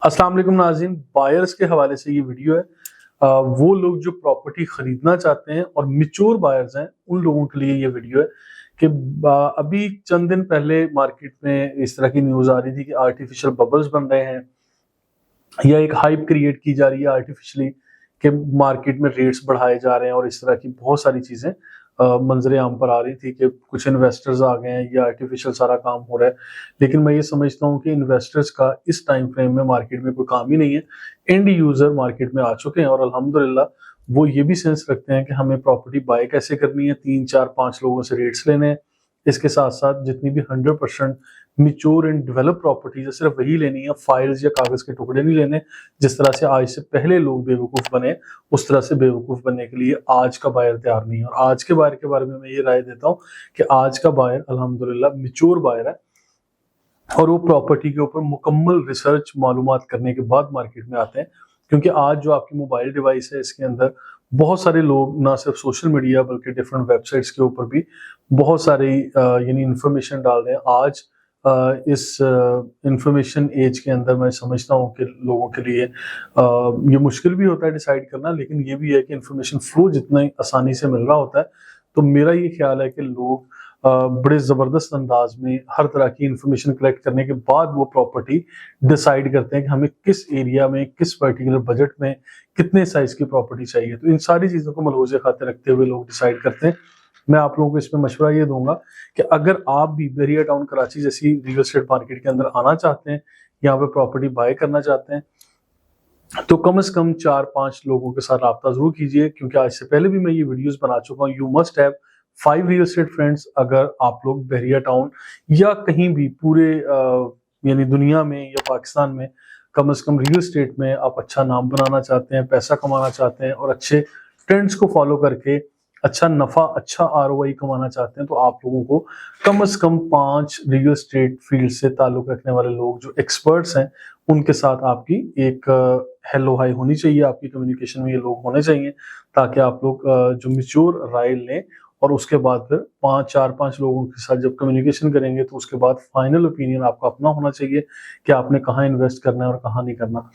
अस्सलाम वालेकुम नाज़रीन, बायर्स के हवाले से ये वीडियो है। वो लोग जो प्रॉपर्टी खरीदना चाहते हैं और मैच्योर बायर्स हैं, उन लोगों के लिए ये वीडियो है कि अभी चंद दिन पहले मार्केट में इस तरह की न्यूज़ आ रही थी कि आर्टिफिशियल बबल्स बन रहे हैं या एक हाइप क्रिएट की जा रही है आर्टिफिशियली कि मार्केट में रेट्स बढ़ाए जा रहे हैं और इस तरह की बहुत सारी चीज़ें मंजरे आम पर आ रही थी कि कुछ इन्वेस्टर्स आ गए हैं, ये आर्टिफिशियल सारा काम हो रहा है। लेकिन मैं ये समझता हूँ कि इन्वेस्टर्स का इस टाइम फ्रेम में मार्केट में कोई काम ही नहीं है। एंड यूजर मार्केट में आ चुके हैं और अल्हम्दुलिल्लाह वो ये भी सेंस रखते हैं कि हमें प्रॉपर्टी बाय कैसे करनी है, 3 4 5 लोगों से रेट्स लेने हैं। इसके साथ साथ जितनी भी 100% मिच्योर एंड डेवलप प्रॉपर्टीज है सिर्फ वही लेनी है, फाइल्स या कागज के टुकड़े नहीं लेने। जिस तरह से आज से पहले लोग बेवकूफ बने, उस तरह से बेवकूफ बनने के लिए आज का बायर तैयार नहीं है। और आज के बायर के बारे में मैं ये राय देता हूँ कि आज का बायर अल्हम्दुलिल्लाह मिच्योर बायर है और वो प्रॉपर्टी के ऊपर मुकम्मल रिसर्च मालूमात करने के बाद मार्केट में आते हैं। क्योंकि आज जो आपकी मोबाइल डिवाइस है, इसके अंदर बहुत सारे लोग ना सिर्फ सोशल मीडिया बल्कि डिफरेंट वेबसाइट्स के ऊपर भी बहुत सारी यानी इंफॉर्मेशन डाल रहे हैं। आज इस इंफॉर्मेशन एज के अंदर मैं समझता हूँ कि लोगों के लिए ये मुश्किल भी होता है डिसाइड करना, लेकिन ये भी है कि इंफॉर्मेशन फ्लो जितना आसानी से मिल रहा होता है, तो मेरा ये ख्याल है कि लोग बड़े ज़बरदस्त अंदाज में हर तरह की इंफॉर्मेशन कलेक्ट करने के बाद वो प्रॉपर्टी डिसाइड करते हैं कि हमें किस एरिया में, किस पर्टिकुलर बजट में कितने साइज की प्रॉपर्टी चाहिए। तो इन सारी चीज़ों को मलहूज़ खाते रखते हुए लोग डिसाइड करते हैं। मैं आप लोगों को इसमें मशवरा ये दूंगा कि अगर आप भी बहरिया टाउन कराची जैसी रियल एस्टेट मार्केट के अंदर आना चाहते हैं, यहाँ पे प्रॉपर्टी बाय करना चाहते हैं, तो कम से कम 4 5 लोगों के साथ राब्ता जरूर कीजिए। क्योंकि आज से पहले भी मैं ये वीडियोस बना चुका हूँ। You must have 5 real estate friends अगर आप लोग बहरिया टाउन या कहीं भी पूरे यानी दुनिया में या पाकिस्तान में कम से कम रियल एस्टेट में आप अच्छा नाम बनाना चाहते हैं, पैसा कमाना चाहते हैं और अच्छे ट्रेंड्स को फॉलो करके अच्छा नफा, अच्छा ROI कमाना चाहते हैं, तो आप लोगों को कम से कम 5 रियल एस्टेट फील्ड से ताल्लुक रखने वाले लोग जो एक्सपर्ट्स हैं उनके साथ आपकी एक हेलो हाई होनी चाहिए। आपकी कम्युनिकेशन में ये लोग होने चाहिए ताकि आप लोग जो मिच्योर राय लें और उसके बाद फिर 4 5 लोगों के साथ जब कम्युनिकेशन करेंगे तो उसके बाद फाइनल ओपिनियन आपका अपना होना चाहिए कि आपने कहाँ इन्वेस्ट करना है और कहाँ नहीं करना।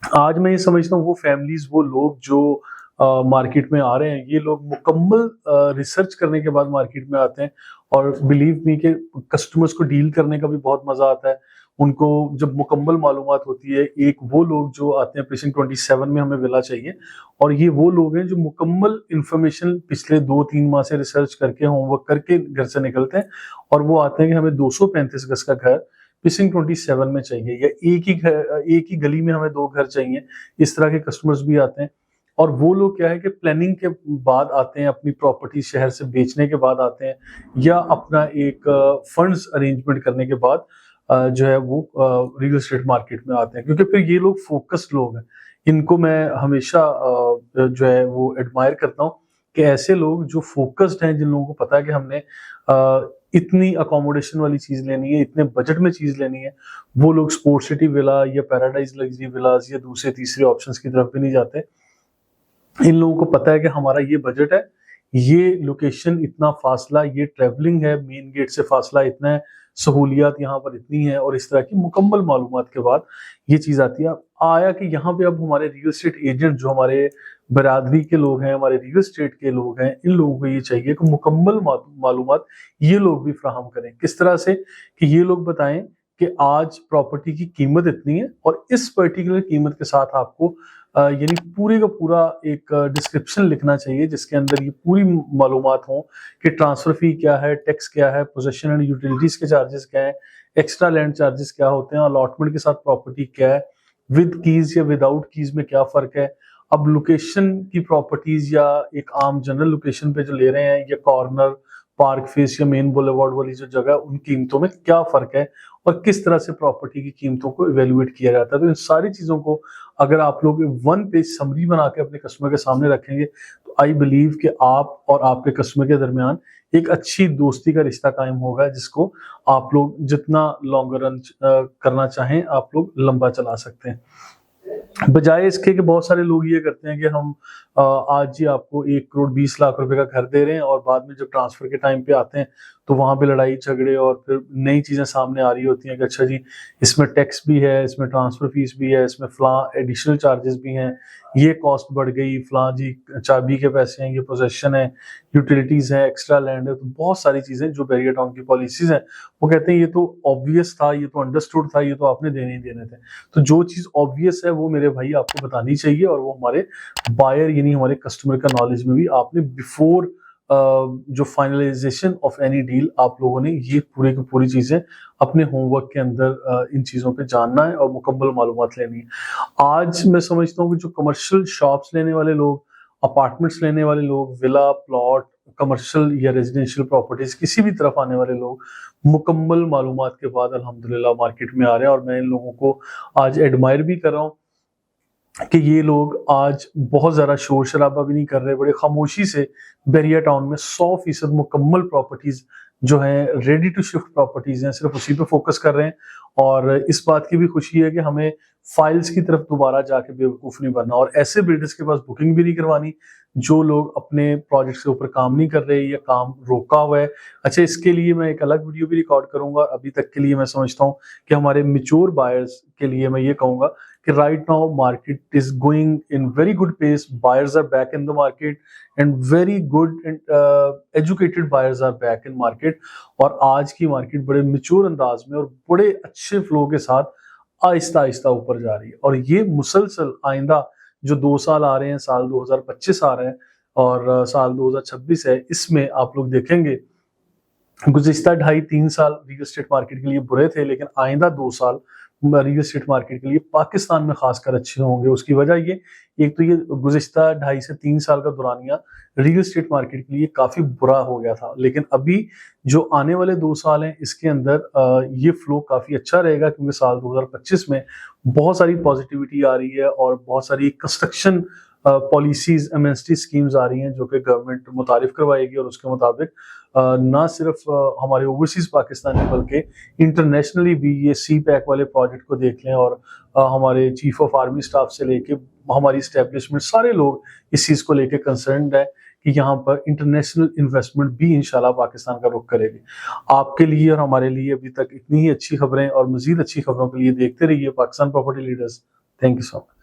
आज मैं ये समझता हूँ वो फैमिलीज, वो लोग जो मार्केट में आ रहे हैं, ये लोग मुकम्मल रिसर्च करने के बाद मार्केट में आते हैं। और बिलीव मी कि कस्टमर्स को डील करने का भी बहुत मजा आता है उनको जब मुकम्मल मालूमात होती है। एक वो लोग जो आते हैं प्रीसिंक्ट 27 में हमें विला चाहिए, और ये वो लोग हैं जो मुकम्मल इंफॉर्मेशन पिछले 2 3 माह से रिसर्च करके होमवर्क करके घर से निकलते हैं और वो आते हैं कि हमें 235 गज का घर प्रीसिंक्ट 27 में चाहिए या एक ही गली में हमें 2 घर चाहिए। इस तरह के कस्टमर्स भी आते हैं। और वो लोग क्या है कि प्लानिंग के बाद आते हैं, अपनी प्रॉपर्टी शहर से बेचने के बाद आते हैं या अपना एक फंड्स अरेंजमेंट करने के बाद जो है वो रियल एस्टेट मार्केट में आते हैं। क्योंकि फिर ये लोग फोकस्ड लोग हैं, इनको मैं हमेशा जो है वो एडमायर करता हूँ कि ऐसे लोग जो फोकस्ड हैं, जिन लोगों को पता है कि हमने इतनी अकोमोडेशन वाली चीज लेनी है, इतने बजट में चीज लेनी है, वो लोग स्पोर्ट्स सिटी विला या पैराडाइज लग्जरी विलास या दूसरे तीसरे ऑप्शंस की तरफ भी नहीं जाते। इन लोगों को पता है कि हमारा ये बजट है, ये लोकेशन इतना फासला, ये ट्रैवलिंग है, मेन गेट से फासला इतना है, सहूलियात यहाँ पर इतनी है, और इस तरह की मुकम्मल मालूमात के बाद ये चीज आती है। आया कि यहाँ पे अब हमारे रियल एस्टेट एजेंट जो हमारे बरादरी के लोग हैं, हमारे रियल एस्टेट के लोग हैं, इन लोगों को ये चाहिए कि मुकम्मल मालूमात ये लोग भी फराहम करें। किस तरह से कि ये लोग बताएं कि आज प्रॉपर्टी की कीमत इतनी है और इस पर्टिकुलर कीमत के साथ आपको यानी पूरे का पूरा एक डिस्क्रिप्शन लिखना चाहिए जिसके अंदर ये पूरी मालूमात हो कि ट्रांसफर फी क्या है, टैक्स क्या है, पोजेशन एंड यूटिलिटीज के चार्जेस क्या है, एक्स्ट्रा लैंड चार्जेस क्या होते हैं, अलॉटमेंट के साथ प्रॉपर्टी क्या है, विद कीज या विदाउट कीज में क्या फर्क है। अब लोकेशन की प्रॉपर्टीज या एक आम जनरल लोकेशन पे जो ले रहे हैं या कॉर्नर, पार्क फेस या मेन बुलेवार्ड वाली जो जगह, उन कीमतों में क्या फर्क है और किस तरह से प्रॉपर्टी की कीमतों को इवेल्युएट किया जाता है। तो इन सारी चीजों को अगर आप लोग 1 पेज समरी बना के अपने कस्टमर के सामने रखेंगे तो आई बिलीव कि आप और आपके कस्टमर के दरमियान एक अच्छी दोस्ती का रिश्ता कायम होगा, जिसको आप लोग जितना लॉन्गर रन करना चाहें आप लोग लंबा चला सकते हैं। बजाय इसके कि बहुत सारे लोग ये करते हैं कि हम आज ही आपको 1 करोड़ 20 लाख रुपए का घर दे रहे हैं और बाद में जब ट्रांसफर के टाइम पे आते हैं تو وہاں پہ لڑائی جھگڑے اور پھر نئی چیزیں سامنے آ رہی ہوتی ہیں کہ اچھا جی اس میں ٹیکس بھی ہے، اس میں ٹرانسفر فیس بھی ہے، اس میں فلاں ایڈیشنل چارجز بھی ہیں، یہ کاسٹ بڑھ گئی، فلاں جی چابی کے پیسے ہیں، یہ پوزیشن ہے، یوٹیلیٹیز ہیں، ایکسٹرا لینڈ ہے، تو بہت ساری چیزیں جو بیریا ٹاؤن کی پالیسیز ہیں وہ کہتے ہیں یہ تو آبویس تھا، یہ تو انڈرسٹوڈ تھا، یہ تو آپ نے دینے ہی دینے تھے. تو جو چیز آبویس ہے وہ میرے بھائی آپ کو بتانی چاہیے، اور وہ ہمارے بائر یعنی ہمارے کسٹمر کا نالج میں بھی آپ نے بیفور جو فائنلائزیشن آف اینی ڈیل آپ لوگوں نے یہ پورے کی پوری چیزیں اپنے ہوم ورک کے اندر ان چیزوں پہ جاننا ہے اور مکمل معلومات لینی ہے. آج میں سمجھتا ہوں کہ جو کمرشل شاپس لینے والے لوگ، اپارٹمنٹس لینے والے لوگ، ولا پلاٹ، کمرشل یا ریزیڈینشیل پراپرٹیز کسی بھی طرف آنے والے لوگ مکمل معلومات کے بعد الحمدللہ مارکیٹ میں آ رہے ہیں. اور میں ان لوگوں کو آج ایڈمائر بھی کر رہا ہوں کہ یہ لوگ آج بہت زیادہ شور شرابہ بھی نہیں کر رہے، بڑے خاموشی سے بیریا ٹاؤن میں 100% مکمل پراپرٹیز جو ہیں ریڈی ٹو شفٹ پراپرٹیز ہیں صرف اسی پہ فوکس کر رہے ہیں. اور اس بات کی بھی خوشی ہے کہ ہمیں فائلز کی طرف دوبارہ جا کے بیوقوف نہیں بننا اور ایسے بلڈرز کے پاس بکنگ بھی نہیں کروانی جو لوگ اپنے پروجیکٹس کے اوپر کام نہیں کر رہے یا کام روکا ہوا ہے. اچھا اس کے لیے میں ایک الگ ویڈیو بھی ریکارڈ کروں گا. ابھی تک کے لیے میں سمجھتا ہوں کہ ہمارے میچور بائرز کے لیے میں یہ کہوں گا کہ right now market is going in very good pace. Buyers are back in the market and very good educated buyers are back in market. اور آج کی مارکیٹ بڑے میچور انداز میں اور بڑے اچھے فلو کے ساتھ آہستہ آہستہ اوپر جا رہی ہے. اور یہ مسلسل آئندہ جو 2 سال آ رہے ہیں، سال 2025 آ رہے ہیں اور سال 2026 ہے، اس میں آپ لوگ دیکھیں گے گزشتہ 2.5-3 سال ریل اسٹیٹ مارکیٹ کے لیے برے تھے، لیکن آئندہ 2 سال ریل اسٹیٹ مارکیٹ کے لیے پاکستان میں خاص کر اچھے ہوں گے. اس کی وجہ یہ ایک تو یہ گزشتہ 2.5 سے 3 سال کا دورانیہ ریل اسٹیٹ مارکیٹ کے لیے کافی برا ہو گیا تھا، لیکن ابھی جو آنے والے 2 سال ہیں اس کے اندر یہ فلو کافی اچھا رہے گا، کیونکہ سال 2025 میں بہت ساری پازیٹیوٹی آ رہی ہے اور بہت ساری کنسٹرکشن پالیسیز ایمنسٹی اسکیمز آ رہی ہیں جو کہ گورنمنٹ متعارف کروائے گی. اور اس کے مطابق نہ صرف ہمارے اوورسیز پاکستانی بلکہ انٹرنیشنلی بھی یہ سی پیک والے پروجیکٹ کو دیکھ لیں اور ہمارے چیف آف آرمی سٹاف سے لے کے ہماری اسٹیبلشمنٹ سارے لوگ اس چیز کو لے کے کنسرنڈ ہے کہ یہاں پر انٹرنیشنل انویسٹمنٹ بھی انشاءاللہ پاکستان کا رخ کرے گی. آپ کے لیے اور ہمارے لیے ابھی تک اتنی ہی اچھی خبریں اور مزید اچھی خبروں کے لیے دیکھتے رہیے Pakistan property leaders. Thank you so much.